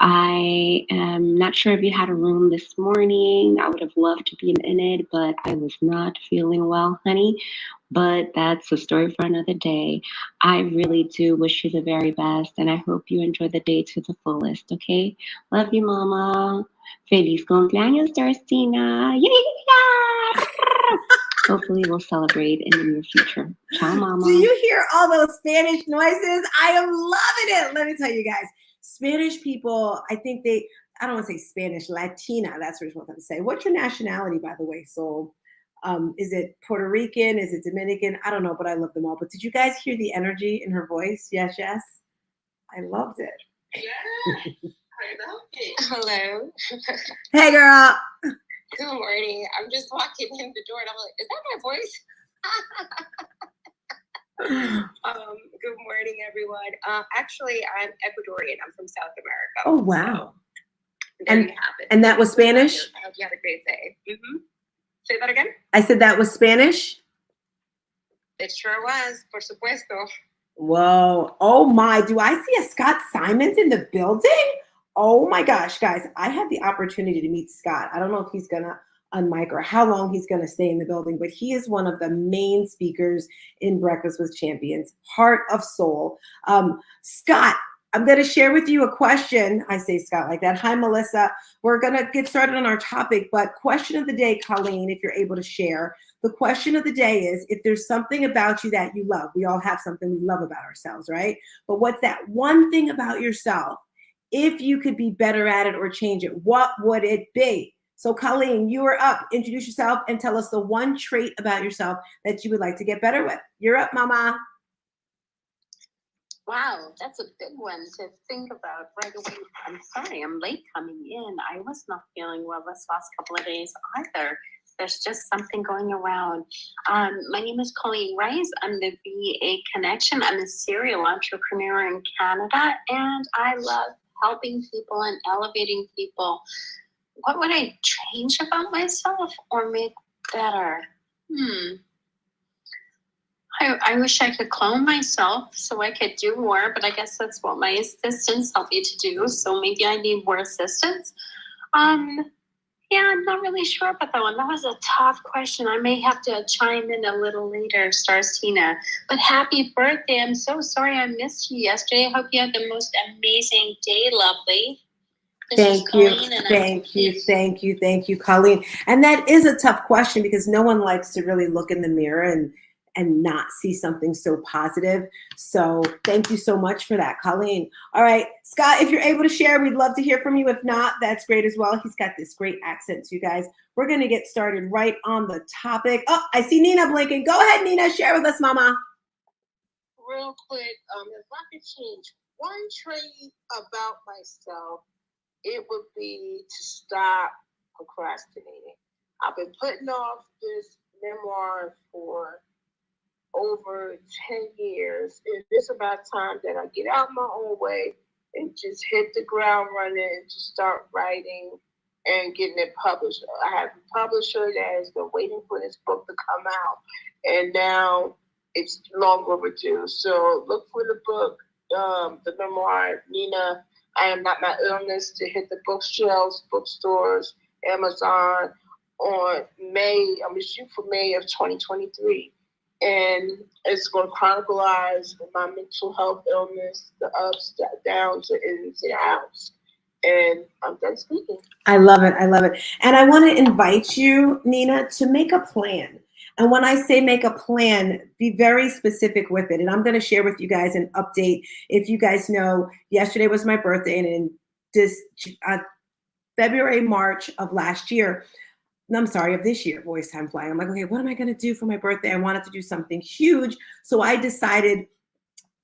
I am not sure if you had a room this morning. I would have loved to be in it, but I was not feeling well, honey. But that's a story for another day. I really do wish you the very best, and I hope you enjoy the day to the fullest, okay? Love you, Mama. Feliz cumpleaños, Darcina. Yeah! Hopefully we'll celebrate in the near future. Ciao, Mama. Do you hear all those Spanish noises? I am loving it. Let me tell you guys, Spanish people, I think I don't want to say Spanish, Latina. That's what I want to say. What's your nationality, by the way, Soul? Is it Puerto Rican? Is it Dominican? I don't know, but I love them all. But did you guys hear the energy in her voice? Yes, yes. I loved it. Yeah, I love it. Hello. Hey, girl. Good morning. I'm just walking in the door and I'm like, is that my voice? Good morning, everyone. Actually, I'm Ecuadorian. I'm from South America. Oh, wow. So there you have it. And that was Spanish? I hope you had a great day. Mm-hmm. Say that again? I said that was Spanish? It sure was, por supuesto. Whoa. Oh, my. Do I see a Scott Simons in the building? Oh, my gosh, guys. I had the opportunity to meet Scott. I don't know if he's going to unmic or how long he's going to stay in the building, but he is one of the main speakers in Breakfast with Champions, Heart of Soul. Scott, I'm going to share with you a question. I say Scott like that. Hi, Melissa. We're going to get started on our topic, but question of the day, Colleen, if you're able to share. The question of the day is, if there's something about you that you love, we all have something we love about ourselves, right? But what's that one thing about yourself? If you could be better at it or change it, what would it be? So Colleen, you are up. Introduce yourself and tell us the one trait about yourself that you would like to get better with. You're up, Mama. Wow, that's a big one to think about right away. I'm sorry, I'm late coming in. I was not feeling well this last couple of days either. There's just something going around. My name is Colleen Rice. I'm the VA Connection. I'm a serial entrepreneur in Canada, and I love helping people and elevating people. What would I change about myself or make better? I wish I could clone myself so I could do more, but I guess that's what my assistants help me to do. So maybe I need more assistants. Yeah, I'm not really sure about that one. That was a tough question. I may have to chime in a little later, Stars Tina. But happy birthday. I'm so sorry I missed you yesterday. I hope you had the most amazing day, lovely. Thank you, Colleen. And that is a tough question because no one likes to really look in the mirror and not see something so positive. So thank you so much for that, Colleen. All right, Scott, if you're able to share, we'd love to hear from you. If not, that's great as well. He's got this great accent too, guys. We're going to get started right on the topic. Oh, I see Nina blinking. Go ahead, Nina. Share with us, Mama. Real quick, if I could change one trait about myself, it would be to stop procrastinating. I've been putting off this memoir for over 10 years. It's about time that I get out my own way and just hit the ground running and just start writing and getting it published. I have a publisher that has been waiting for this book to come out, and now it's long overdue. So look for the book, the memoir, Nina, I Am Not My Illness, to hit the bookshelves, bookstores, Amazon on May. I'm going to shoot for May of 2023. And it's going to chronicleize my mental health illness, the ups, the downs, the ins and outs. And I'm done speaking. I love it. I love it. And I want to invite you, Nina, to make a plan. And when I say make a plan, be very specific with it. And I'm going to share with you guys an update. If you guys know, yesterday was my birthday, and in this February, March of last year, I'm sorry, of this year, voice time flying. I'm like, okay, what am I going to do for my birthday? I wanted to do something huge. So I decided,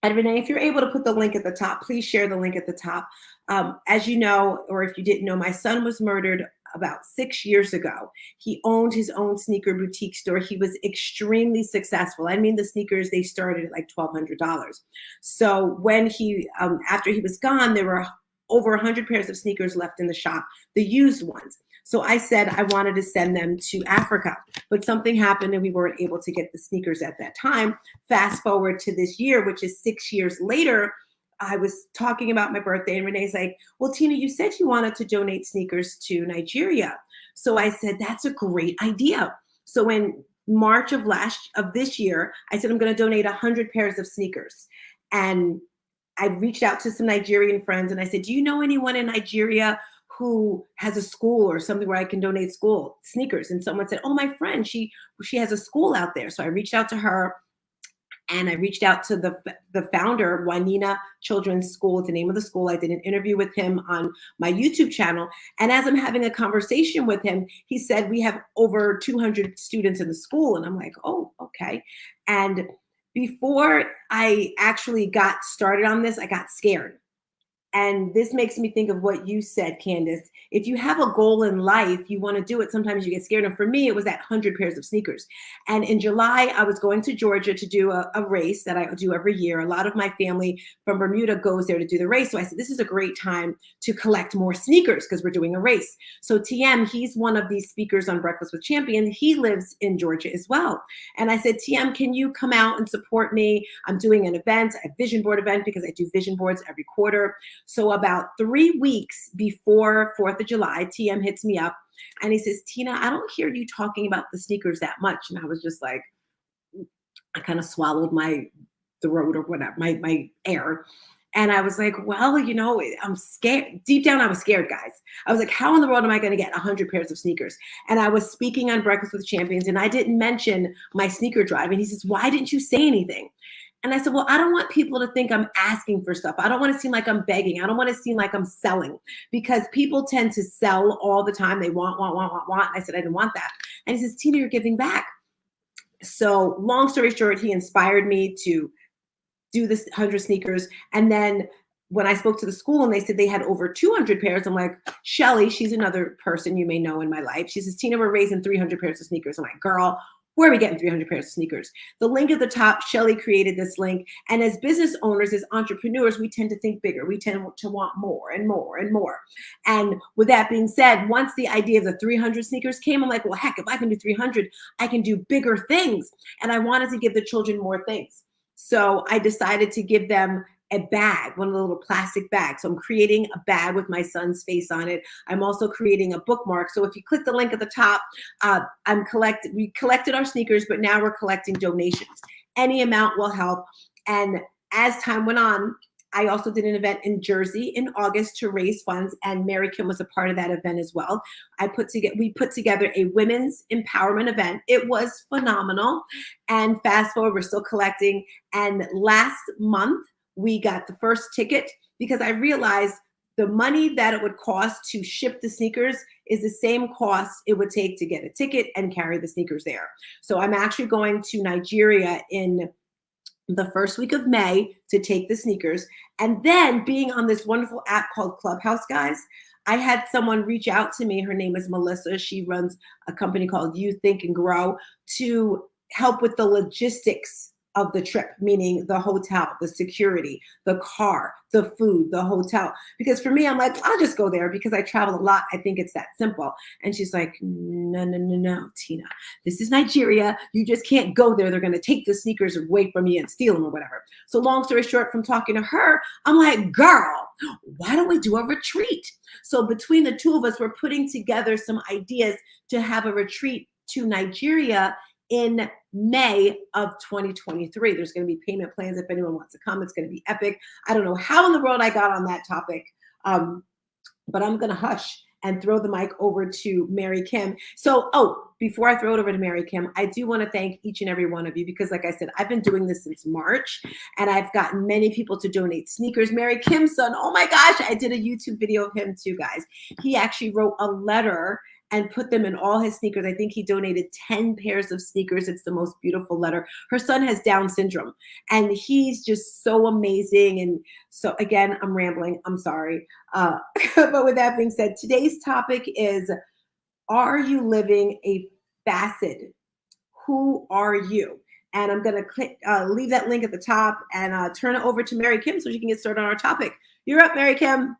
and Renee, if you're able to put the link at the top, please share the link at the top. As you know, or if you didn't know, my son was murdered about 6 years ago. He owned his own sneaker boutique store. He was extremely successful. I mean, the sneakers, they started at like $1,200. So when he, after he was gone, there were over 100 pairs of sneakers left in the shop, the used ones. So I said I wanted to send them to Africa, but something happened and we weren't able to get the sneakers at that time. Fast forward to this year, which is 6 years later, I was talking about my birthday and Renee's like, well, Tina, you said you wanted to donate sneakers to Nigeria. So I said, that's a great idea. So in March of this year, I said, I'm going to donate 100 pairs of sneakers. And I reached out to some Nigerian friends and I said, do you know anyone in Nigeria who has a school or something where I can donate school sneakers? And someone said, oh, my friend, she has a school out there. So I reached out to her and I reached out to the founder, Juanina Children's School, it's the name of the school. I did an interview with him on my YouTube channel. And as I'm having a conversation with him, he said, we have over 200 students in the school. And I'm like, oh, okay. And before I actually got started on this, I got scared. And this makes me think of what you said, Candace. If you have a goal in life, you want to do it, sometimes you get scared. And for me, it was that 100 pairs of sneakers. And in July, I was going to Georgia to do a race that I do every year. A lot of my family from Bermuda goes there to do the race. So I said, this is a great time to collect more sneakers because we're doing a race. So TM, he's one of these speakers on Breakfast with Champions. He lives in Georgia as well. And I said, TM, can you come out and support me? I'm doing an event, a vision board event, because I do vision boards every quarter. So about 3 weeks before 4th of July, TM hits me up and he says, Tina, I don't hear you talking about the sneakers that much. And I was just like, I kind of swallowed my throat or whatever, my air. And I was like, well, you know, I'm scared. Deep down, I was scared, guys. I was like, how in the world am I going to get 100 pairs of sneakers? And I was speaking on Breakfast with Champions and I didn't mention my sneaker drive. And he says, why didn't you say anything? And I said, well, I don't want people to think I'm asking for stuff. I don't want to seem like I'm begging. I don't want to seem like I'm selling, because people tend to sell all the time. They want. And I said, I didn't want that. And he says, Tina, you're giving back. So long story short, he inspired me to do this 100 sneakers. And then when I spoke to the school and they said they had over 200 pairs, I'm like, Shelly, she's another person you may know in my life. She says, Tina, we're raising 300 pairs of sneakers. I'm like, girl, where are we getting 300 pairs of sneakers? The link at the top, Shelly created this link. And as business owners, as entrepreneurs, we tend to think bigger. We tend to want more and more and more. And with that being said, once the idea of the 300 sneakers came, I'm like, well, heck, if I can do 300, I can do bigger things. And I wanted to give the children more things. So I decided to give them a bag, one of the little plastic bags. So I'm creating a bag with my son's face on it. I'm also creating a bookmark. So if you click the link at the top, we collected our sneakers, but now we're collecting donations. Any amount will help. And as time went on, I also did an event in Jersey in August to raise funds, and Mary Kim was a part of that event as well. We put together a women's empowerment event. It was phenomenal. And fast forward, we're still collecting. And last month, we got the first ticket because I realized the money that it would cost to ship the sneakers is the same cost it would take to get a ticket and carry the sneakers there. So I'm actually going to Nigeria in the first week of May to take the sneakers. And then being on this wonderful app called Clubhouse, guys, I had someone reach out to me. Her name is Melissa. She runs a company called You Think and Grow to help with the logistics of the trip, meaning the hotel, the security, the car, the food, the hotel. Because for me, I'm like, I'll just go there because I travel a lot. I think it's that simple. And she's like, no, Tina, this is Nigeria. You just can't go there. They're going to take the sneakers away from you and steal them or whatever. So long story short, from talking to her, I'm like, girl, why don't we do a retreat? So between the two of us, we're putting together some ideas to have a retreat to Nigeria in May of 2023. There's going to be payment plans if anyone wants to come. It's going to be epic. I don't know how in the world I got on that topic, but I'm going to hush and throw the mic over to Mary Kim. So, before I throw it over to Mary Kim, I do want to thank each and every one of you because, like I said, I've been doing this since March, and I've gotten many people to donate sneakers. Mary Kim's son, oh my gosh, I did a YouTube video of him too, guys. He actually wrote a letter and put them in all his sneakers. I think he donated 10 pairs of sneakers. It's the most beautiful letter. Her son has Down syndrome, and he's just so amazing. And so, again, I'm rambling. I'm sorry. But with that being said, today's topic is, are you living a facet? Who are you? And I'm going to leave that link at the top and turn it over to Mary Kim so she can get started on our topic. You're up, Mary Kim.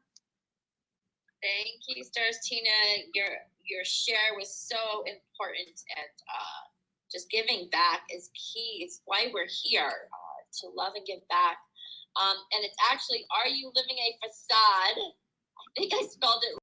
Thank you, Stars Tina. Your share was so important, and just giving back is key. It's why we're here, to love and give back. And it's actually, are you living a facade? I think I spelled it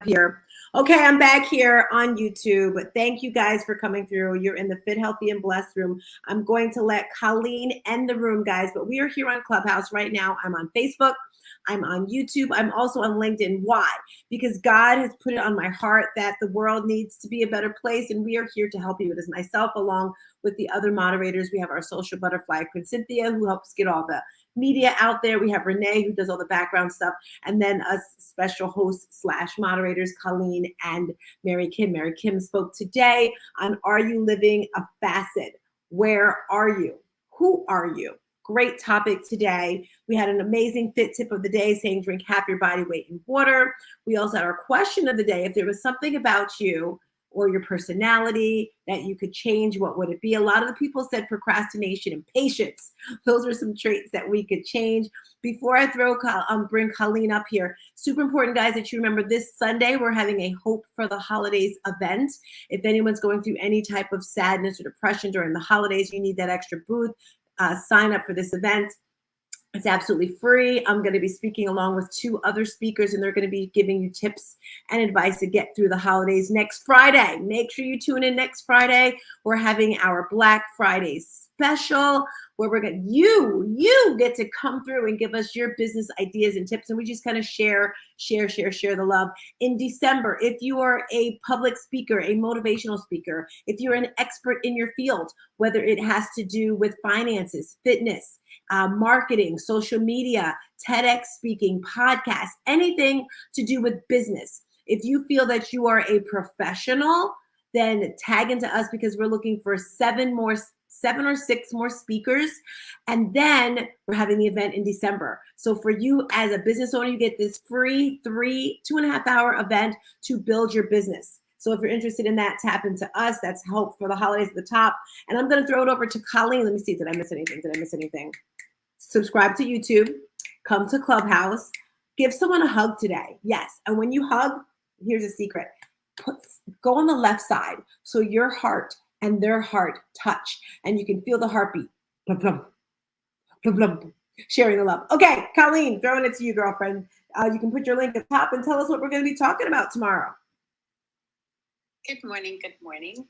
here. Okay, I'm back here on YouTube. Thank you guys for coming through. You're in the Fit, Healthy, and Blessed room. I'm going to let Colleen end the room, guys, but we are here on Clubhouse right now. I'm on Facebook. I'm on YouTube. I'm also on LinkedIn. Why? Because God has put it on my heart that the world needs to be a better place, and we are here to help you with this. Myself, along with the other moderators, we have our social butterfly, Queen Cynthia, who helps get all the media out there. We have Renee, who does all the background stuff, and then us special hosts / moderators, Colleen and Mary Kim. Mary Kim spoke today on Are You Living a Facet? Where are you? Who are you? Great topic today. We had an amazing fit tip of the day saying drink half your body weight in water. We also had our question of the day. If there was something about you or your personality that you could change, what would it be? A lot of the people said procrastination and patience. Those are some traits that we could change. Before I bring Colleen up here, super important, guys, that you remember this Sunday, we're having a Hope for the Holidays event. If anyone's going through any type of sadness or depression during the holidays, you need that extra booth. Sign up for this event. It's absolutely free. I'm going to be speaking along with 2 other speakers, and they're going to be giving you tips and advice to get through the holidays next Friday. Make sure you tune in next Friday. We're having our Black Friday special where we're going to, you get to come through and give us your business ideas and tips, and we just kind of share the love. In December, if you are a public speaker, a motivational speaker, if you're an expert in your field, whether it has to do with finances, fitness, marketing, social media, TEDx speaking, podcasts, anything to do with business. If you feel that you are a professional, then tag into us because we're looking for 7 or 6 more speakers. And then we're having the event in December. So for you as a business owner, you get this free 2.5 hour event to build your business. So if you're interested in that, tap into us. That's Hope for the Holidays at the top. And I'm going to throw it over to Colleen. Let me see. Did I miss anything? Subscribe to YouTube. Come to Clubhouse. Give someone a hug today. Yes. And when you hug, here's a secret. Go on the left side so your heart and their heart touch. And you can feel the heartbeat. Plum, plum, plum, plum, sharing the love. Okay, Colleen, throwing it to you, girlfriend. You can put your link at the top and tell us what we're going to be talking about tomorrow. Good morning. Good morning.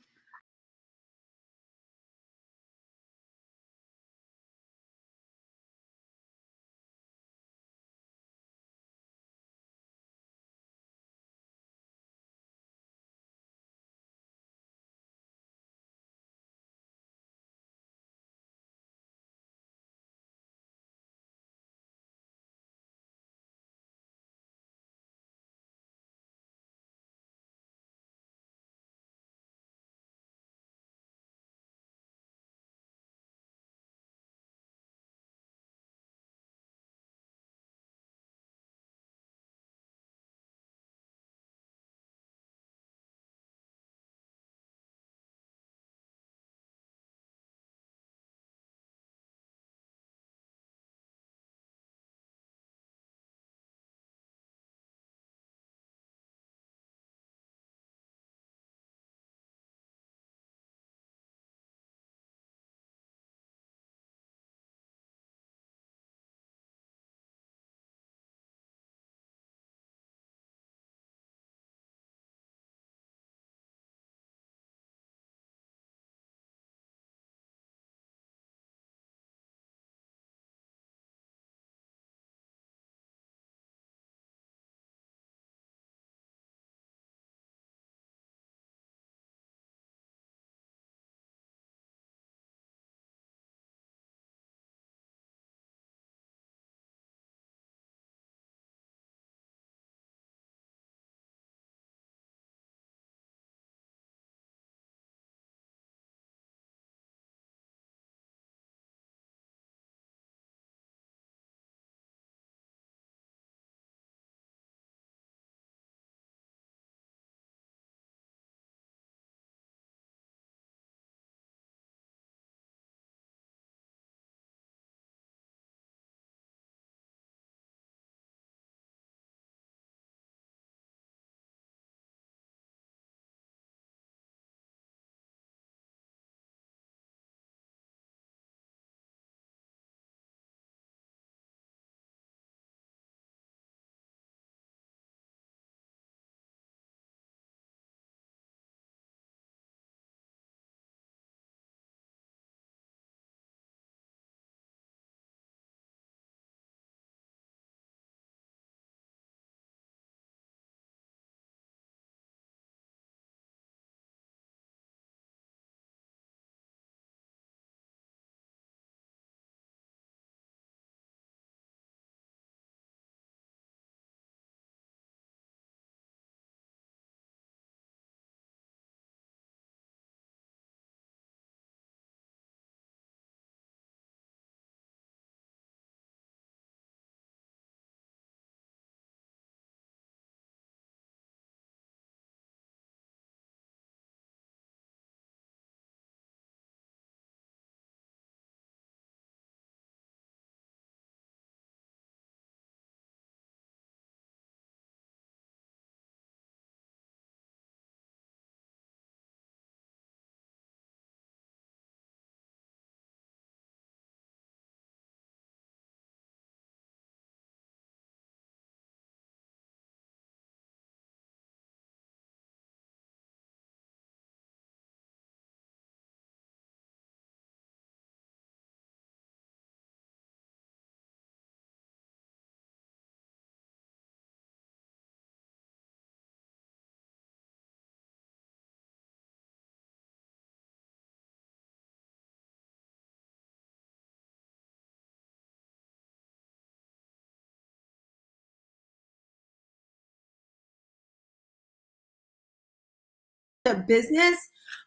a business,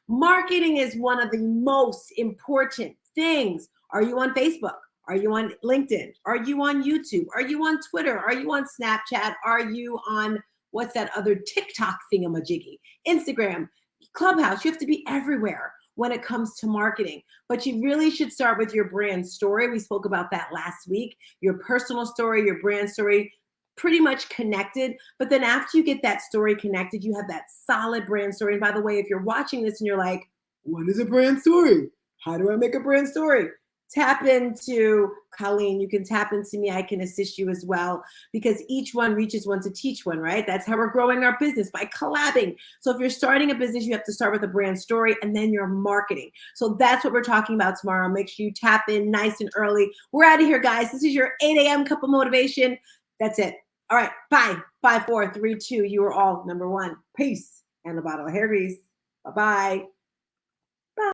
marketing is one of the most important things. Are you on Facebook? Are you on LinkedIn? Are you on YouTube? Are you on Twitter? Are you on Snapchat? Are you on what's that other TikTok thingamajiggy? Instagram, Clubhouse. You have to be everywhere when it comes to marketing. But you really should start with your brand story. We spoke about that last week. Your personal story, your brand story, pretty much connected. But then after you get that story connected, you have that solid brand story. And by the way, if you're watching this and you're like, what is a brand story? How do I make a brand story? Tap into Colleen. You can tap into me. I can assist you as well, because each one reaches one to teach one, right? That's how we're growing our business, by collabing. So if you're starting a business, you have to start with a brand story and then your marketing. So that's what we're talking about tomorrow. Make sure you tap in nice and early. We're out of here, guys. This is your 8 a.m. cup of motivation. That's it. All right. Bye. 5, 4, 3, 2. You are all number one. Peace. And a bottle of hair grease. Bye-bye.